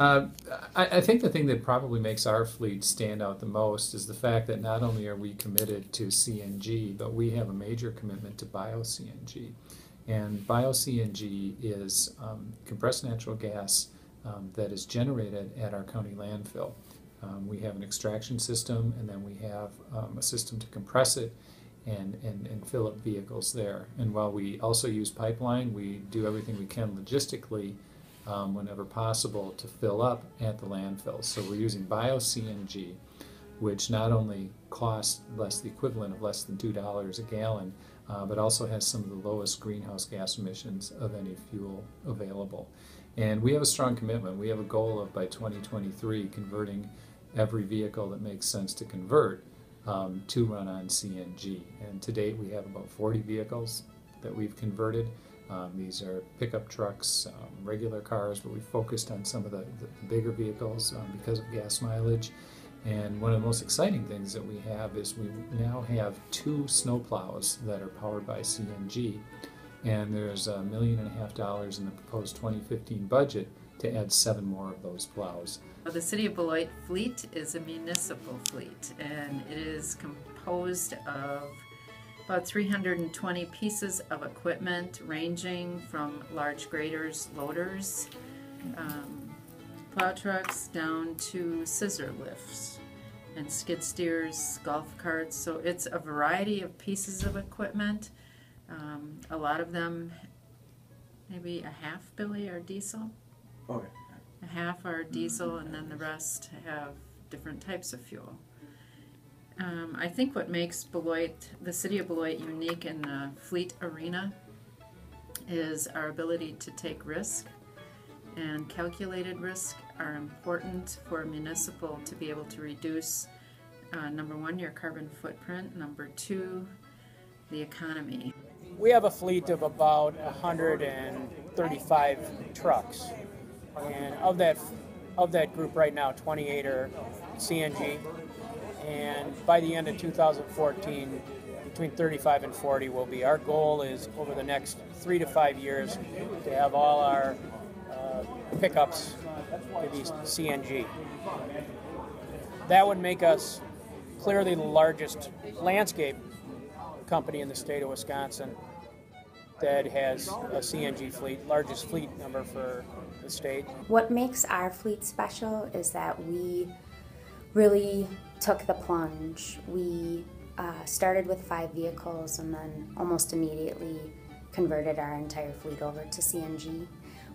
Uh, I think the thing that probably makes our fleet stand out the most is the fact that not only are we committed to CNG, but we have a major commitment to bio-CNG. And bio-CNG is compressed natural gas that is generated at our county landfill. We have an extraction system, and then we have a system to compress it and fill up vehicles there. And while we also use pipeline, we do everything we can logistically whenever possible to fill up at the landfill. So we're using bio-CNG, which not only costs the equivalent of less than $2 a gallon, but also has some of the lowest greenhouse gas emissions of any fuel available. And we have a strong commitment. We have a goal of by 2023 converting every vehicle that makes sense to convert to run on CNG. And to date we have about 40 vehicles that we've converted. These are pickup trucks, regular cars, but we focused on some of the bigger vehicles because of gas mileage. And one of the most exciting things that we have is we now have 2 snowplows that are powered by CNG. And there's $1.5 million in the proposed 2015 budget to add 7 more of those plows. The City of Beloit fleet is a municipal fleet, and it is composed of about 320 pieces of equipment ranging from large graders, loaders, plow trucks down to scissor lifts and skid steers, golf carts. So it's a variety of pieces of equipment. A lot of them, maybe a half, Billy, are diesel. Okay. A half are diesel, and then the rest have different types of fuel. I think what makes Beloit, the City of Beloit, unique in the fleet arena is our ability to take risk. And calculated risk are important for a municipal to be able to reduce, number 1, your carbon footprint, number 2, the economy. We have a fleet of about 135 trucks, and of that group right now, 28 are CNG, and by the end of 2014, between 35 and 40 will be. Our goal is over the next 3 to 5 years to have all our pickups to be CNG. That would make us clearly the largest landscape company in the state of Wisconsin that has a CNG fleet, largest fleet number for the state. What makes our fleet special is that we really took the plunge. We started with 5 vehicles and then almost immediately converted our entire fleet over to CNG.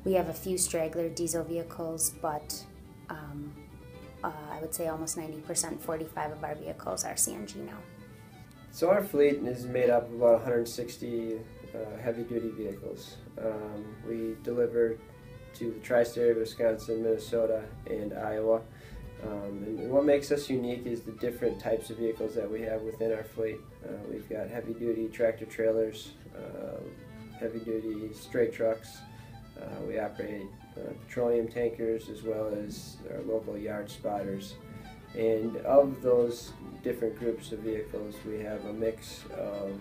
We have a few straggler diesel vehicles, but I would say almost 90%, 45 of our vehicles are CNG now. So our fleet is made up of about 160 heavy-duty vehicles. We deliver to the tri-state area of Wisconsin, Minnesota, and Iowa. And what makes us unique is the different types of vehicles that we have within our fleet. We've got heavy-duty tractor trailers, heavy-duty straight trucks. We operate petroleum tankers as well as our local yard spotters. And of those different groups of vehicles, we have a mix of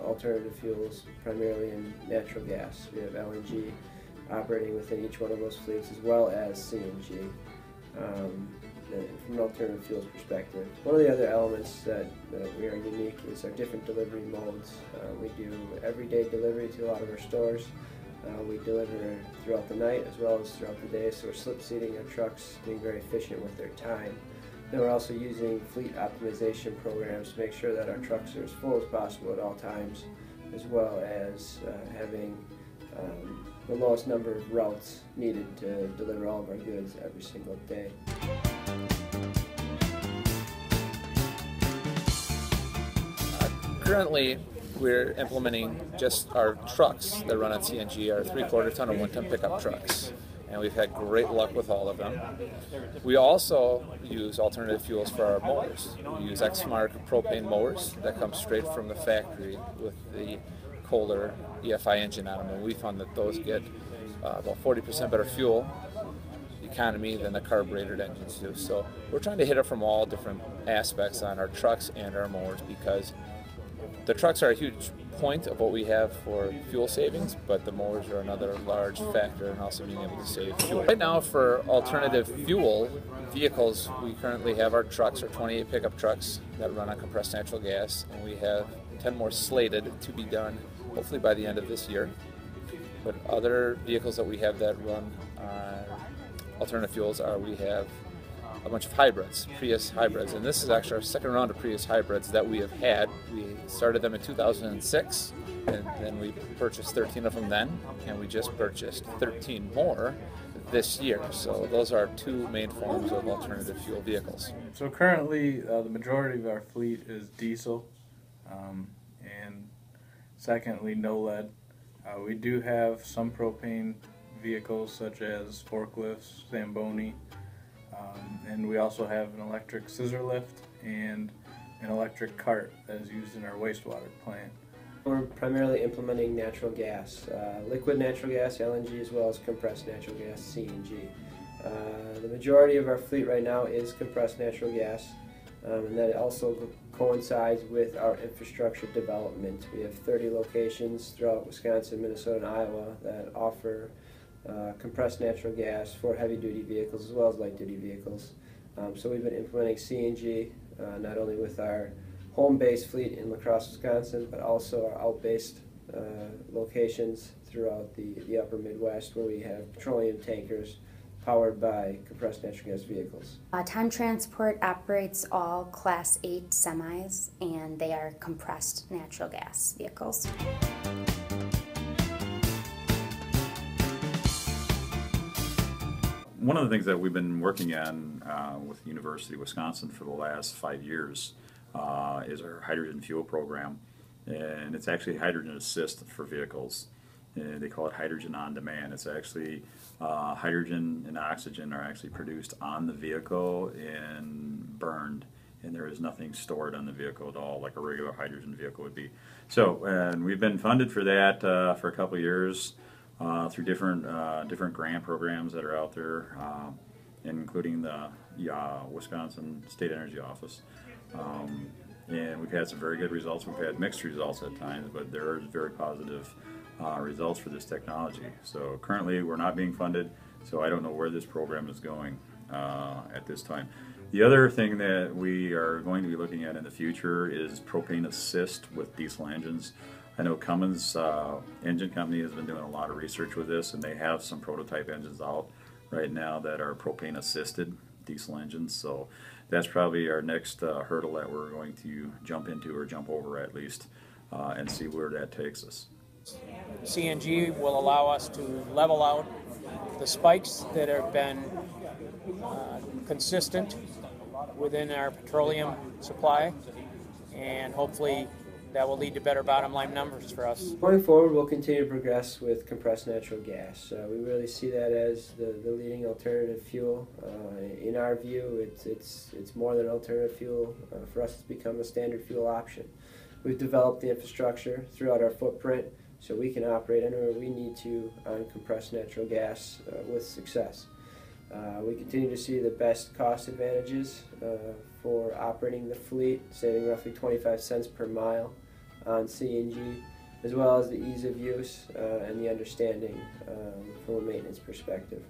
alternative fuels, primarily in natural gas. We have LNG operating within each one of those fleets, as well as CNG. From an alternative fuels perspective. One of the other elements that we are unique is our different delivery modes. We do everyday delivery to a lot of our stores. We deliver throughout the night as well as throughout the day, so we're slip seating our trucks, being very efficient with their time. Then we're also using fleet optimization programs to make sure that our trucks are as full as possible at all times, as well as having the lowest number of routes needed to deliver all of our goods every single day. Currently, we're implementing just our trucks that run on CNG, our 3/4 ton and 1 ton pickup trucks. And we've had great luck with all of them. We also use alternative fuels for our mowers. We use Exmark propane mowers that come straight from the factory with the Kohler EFI engine on them. And we found that those get about 40% better fuel economy than the carbureted engines do. So we're trying to hit it from all different aspects on our trucks and our mowers, because the trucks are a huge point of what we have for fuel savings, but the mowers are another large factor in also being able to save fuel. Right now, for alternative fuel vehicles, we currently have our trucks, our 28 pickup trucks that run on compressed natural gas, and we have 10 more slated to be done hopefully by the end of this year. But other vehicles that we have that run on alternative fuels are, we have a bunch of hybrids, Prius hybrids, and this is actually our second round of Prius hybrids that we have had. We started them in 2006, and then we purchased 13 of them then, and we just purchased 13 more this year. So those are two main forms of alternative fuel vehicles. So currently, the majority of our fleet is diesel, and secondly, no lead. We do have some propane vehicles such as forklifts, Zamboni, and we also have an electric scissor lift and an electric cart that is used in our wastewater plant. We're primarily implementing natural gas, liquid natural gas, LNG, as well as compressed natural gas, CNG. The majority of our fleet right now is compressed natural gas, and that also coincides with our infrastructure development. We have 30 locations throughout Wisconsin, Minnesota, and Iowa that offer compressed natural gas for heavy-duty vehicles as well as light-duty vehicles. So we've been implementing CNG not only with our home-based fleet in La Crosse, Wisconsin, but also our out-based locations throughout the upper Midwest, where we have petroleum tankers powered by compressed natural gas vehicles. Time Transport operates all Class 8 semis, and they are compressed natural gas vehicles. One of the things that we've been working on with the University of Wisconsin for the last 5 years is our hydrogen fuel program, and it's actually hydrogen assist for vehicles. They call it hydrogen on demand. It's actually hydrogen and oxygen are actually produced on the vehicle and burned, and there is nothing stored on the vehicle at all like a regular hydrogen vehicle would be. So, and we've been funded for that for a couple of years through different grant programs that are out there, including the Wisconsin State Energy Office. And we've had some very good results. We've had mixed results at times, but there are very positive results for this technology. So currently we're not being funded, so I don't know where this program is going at this time. The other thing that we are going to be looking at in the future is propane assist with diesel engines. I know Cummins Engine Company has been doing a lot of research with this, and they have some prototype engines out right now that are propane assisted diesel engines. So that's probably our next hurdle that we're going to jump into, or jump over at least, and see where that takes us. CNG will allow us to level out the spikes that have been consistent within our petroleum supply, and hopefully that will lead to better bottom line numbers for us. Going forward, we'll continue to progress with compressed natural gas. We really see that as the leading alternative fuel. In our view, it's more than alternative fuel. For us, it's become a standard fuel option. We've developed the infrastructure throughout our footprint so we can operate anywhere we need to on compressed natural gas with success. We continue to see the best cost advantages for operating the fleet, saving roughly 25 cents per mile on CNG, as well as the ease of use and the understanding from a maintenance perspective.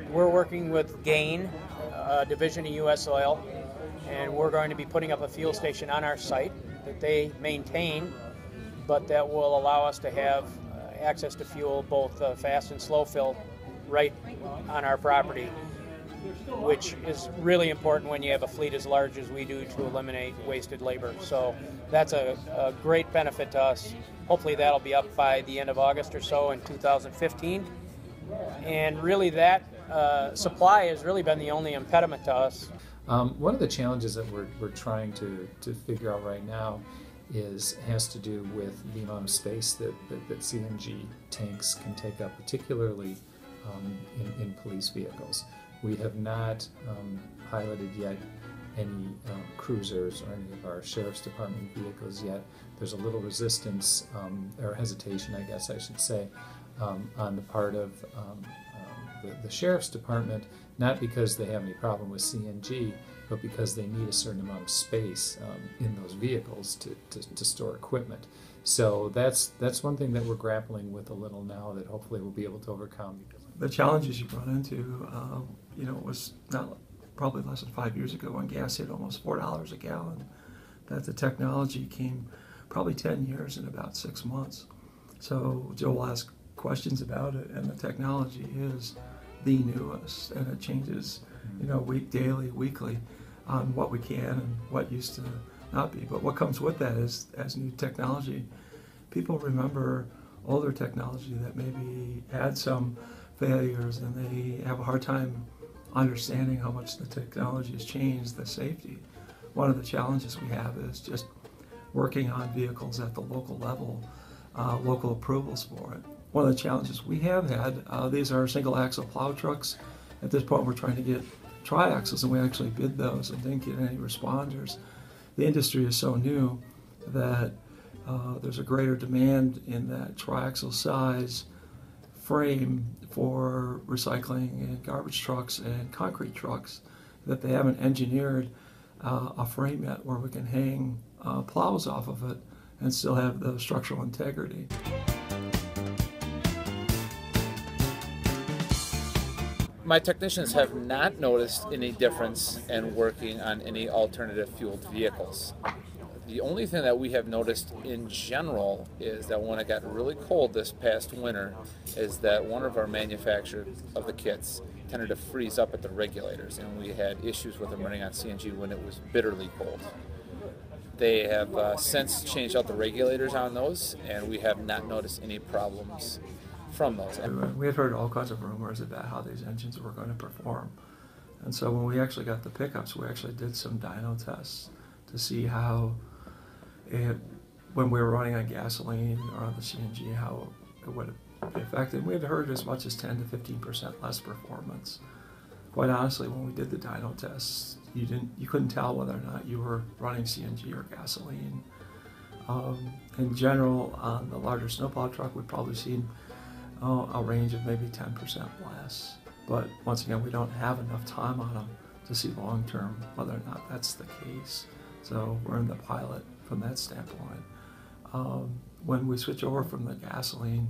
We're working with Gain, a division of U.S. Oil, and we're going to be putting up a fuel station on our site that they maintain, but that will allow us to have access to fuel, both fast and slow fill, right on our property, which is really important when you have a fleet as large as we do to eliminate wasted labor. So that's a great benefit to us. Hopefully that'll be up by the end of August or so in 2015. And really that supply has really been the only impediment to us. One of the challenges that we're trying to figure out right now has to do with the amount of space that CNG tanks can take up, particularly in police vehicles. We have not piloted yet any cruisers or any of our Sheriff's Department vehicles yet. There's a little resistance, or hesitation, I guess I should say, on the part of the Sheriff's Department, not because they have any problem with CNG, but because they need a certain amount of space in those vehicles to store equipment. So that's one thing that we're grappling with a little now that hopefully we'll be able to overcome. The challenges you run into, was not probably less than 5 years ago when gas hit almost $4 a gallon, that the technology came probably 10 years in about 6 months. So Joe will ask questions about it, and the technology is the newest, and it changes, daily, weekly, on what we can and what used to not be. But what comes with that is, as new technology, people remember older technology that maybe had some failures, and they have a hard time understanding how much the technology has changed the safety. One of the challenges we have is just working on vehicles at the local level, local approvals for it. One of the challenges we have had, these are single axle plow trucks. At this point we're trying to get tri-axles, and we actually bid those and didn't get any responders. The industry is so new that there's a greater demand in that tri-axle size frame for recycling and garbage trucks and concrete trucks that they haven't engineered a frame yet where we can hang plows off of it and still have the structural integrity. My technicians have not noticed any difference in working on any alternative fueled vehicles. The only thing that we have noticed in general is that when it got really cold this past winter, is that one of our manufacturers of the kits tended to freeze up at the regulators, and we had issues with them running on CNG when it was bitterly cold. They have since changed out the regulators on those, and we have not noticed any problems from those. We had heard all kinds of rumors about how these engines were going to perform. And so when we actually got the pickups, we actually did some dyno tests to see how when we were running on gasoline or on the CNG, how it would be affected. We had heard as much as 10 to 15% less performance. Quite honestly, when we did the dyno tests, you couldn't tell whether or not you were running CNG or gasoline. In general, on the larger snowplow truck, we've probably seen a range of maybe 10% less. But once again, we don't have enough time on them to see long term whether or not that's the case. So we're in the pilot from that standpoint. When we switch over from the gasoline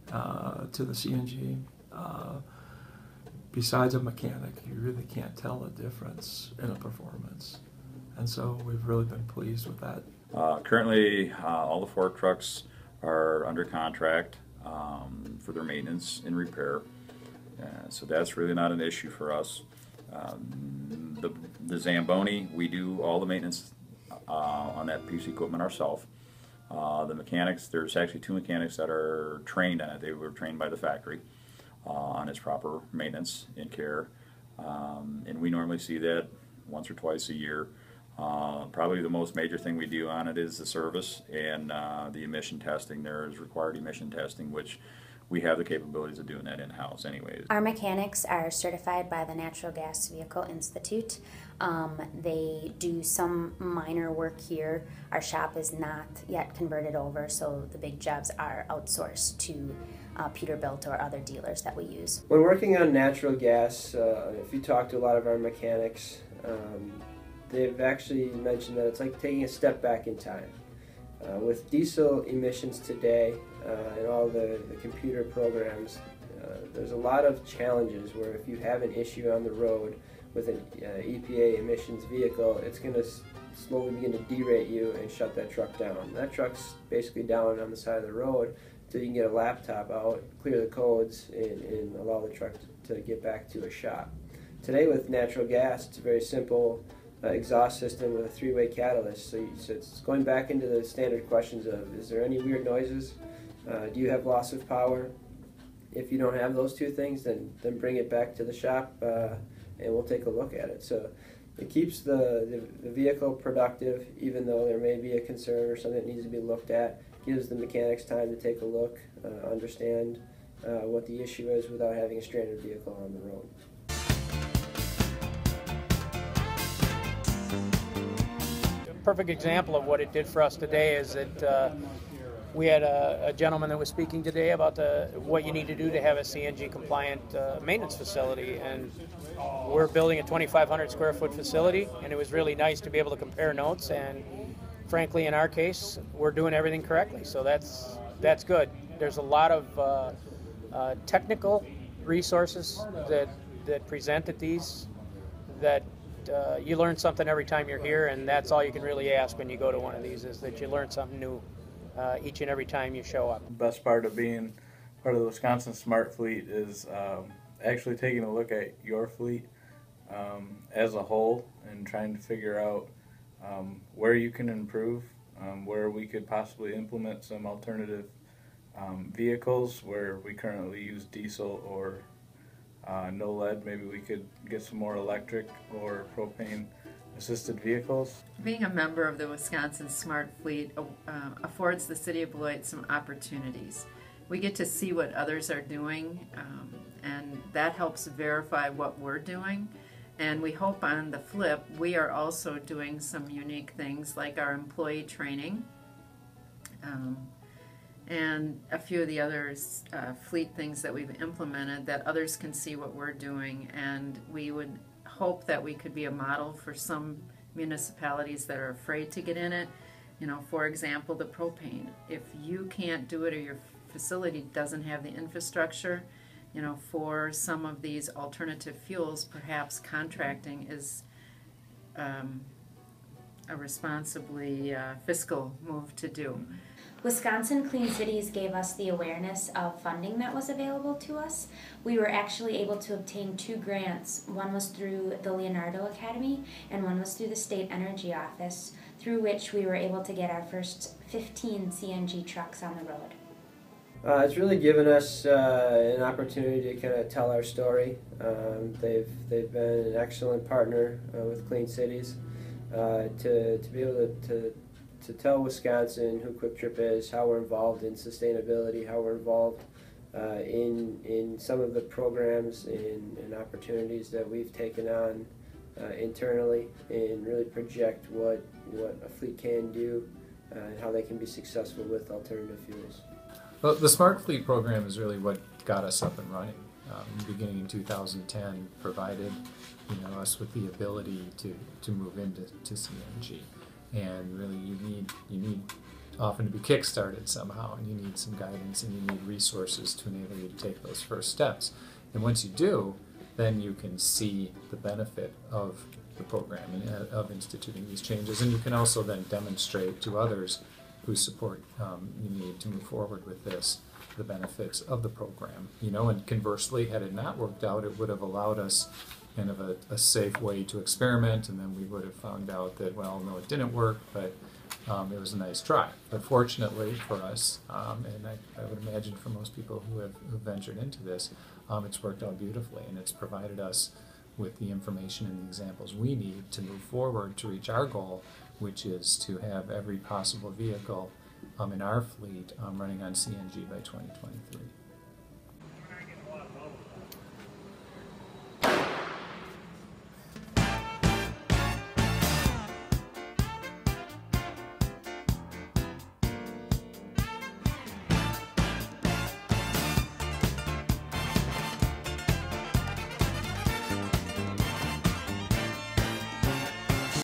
to the CNG, besides a mechanic, you really can't tell the difference in a performance. And so we've really been pleased with that. Currently, all the fork trucks are under contract for their maintenance and repair. So that's really not an issue for us. The Zamboni, we do all the maintenance on that piece of equipment ourselves. The mechanics, there's actually 2 mechanics that are trained on it. They were trained by the factory on its proper maintenance and care. And we normally see that once or twice a year. Probably the most major thing we do on it is the service and the emission testing. There is required emission testing, which we have the capabilities of doing that in-house anyways. Our mechanics are certified by the Natural Gas Vehicle Institute. They do some minor work here. Our shop is not yet converted over, so the big jobs are outsourced to Peterbilt or other dealers that we use. When working on natural gas, if you talk to a lot of our mechanics, they've actually mentioned that it's like taking a step back in time. With diesel emissions today and all the computer programs, there's a lot of challenges where if you have an issue on the road with an EPA emissions vehicle, it's going to slowly begin to derate you and shut that truck down. That truck's basically down on the side of the road until you can get a laptop out, clear the codes, and allow the truck to get back to a shop. Today with natural gas, it's a very simple exhaust system with a 3-way catalyst. So it's going back into the standard questions of, is there any weird noises? Do you have loss of power? If you don't have those 2 things, then bring it back to the shop and we'll take a look at it. So it keeps the vehicle productive, even though there may be a concern or something that needs to be looked at. Gives the mechanics time to take a look, understand what the issue is without having a stranded vehicle on the road. Perfect example of what it did for us today is that We had a gentleman that was speaking today about what you need to do to have a CNG compliant maintenance facility, and we're building a 2,500 square foot facility, and it was really nice to be able to compare notes, and frankly in our case we're doing everything correctly, so that's good. There's a lot of technical resources that present at these that you learn something every time you're here, and that's all you can really ask when you go to one of these, is that you learn something new each and every time you show up. The best part of being part of the Wisconsin Smart Fleet is actually taking a look at your fleet as a whole and trying to figure out where you can improve, where we could possibly implement some alternative vehicles where we currently use diesel or no lead. Maybe we could get some more electric or propane assisted vehicles. Being a member of the Wisconsin Smart Fleet affords the City of Beloit some opportunities. We get to see what others are doing, and that helps verify what we're doing. And we hope on the flip, we are also doing some unique things like our employee training and a few of the other fleet things that we've implemented, that others can see what we're doing, and we would hope that we could be a model for some municipalities that are afraid to get in it. You know, for example, the propane. If you can't do it or your facility doesn't have the infrastructure, you know, for some of these alternative fuels, perhaps contracting is a responsibly fiscal move to do. Wisconsin Clean Cities gave us the awareness of funding that was available to us. We were actually able to obtain 2 grants. One was through the Leonardo Academy and one was through the State Energy Office, through which we were able to get our first 15 CNG trucks on the road. It's really given us an opportunity to kind of tell our story. They've been an excellent partner with Clean Cities to be able to tell Wisconsin who Quick Trip is, how we're involved in sustainability, how we're involved in some of the programs and opportunities that we've taken on internally, and really project what a fleet can do and how they can be successful with alternative fuels. Well, the Smart Fleet program is really what got us up and running. Beginning in 2010, provided us with the ability to move into CNG. And really, you need often to be kick-started somehow, and you need some guidance, and you need resources to enable you to take those first steps. And once you do, then you can see the benefit of the program and of instituting these changes, and you can also then demonstrate to others who support you need to move forward with this the benefits of the program. And conversely, had it not worked out, it would have allowed us kind of a safe way to experiment, and then we would have found out that, well, no, it didn't work, but it was a nice try. But fortunately for us, and I would imagine for most people who have ventured into this, it's worked out beautifully, and it's provided us with the information and the examples we need to move forward to reach our goal, which is to have every possible vehicle in our fleet running on CNG by 2023.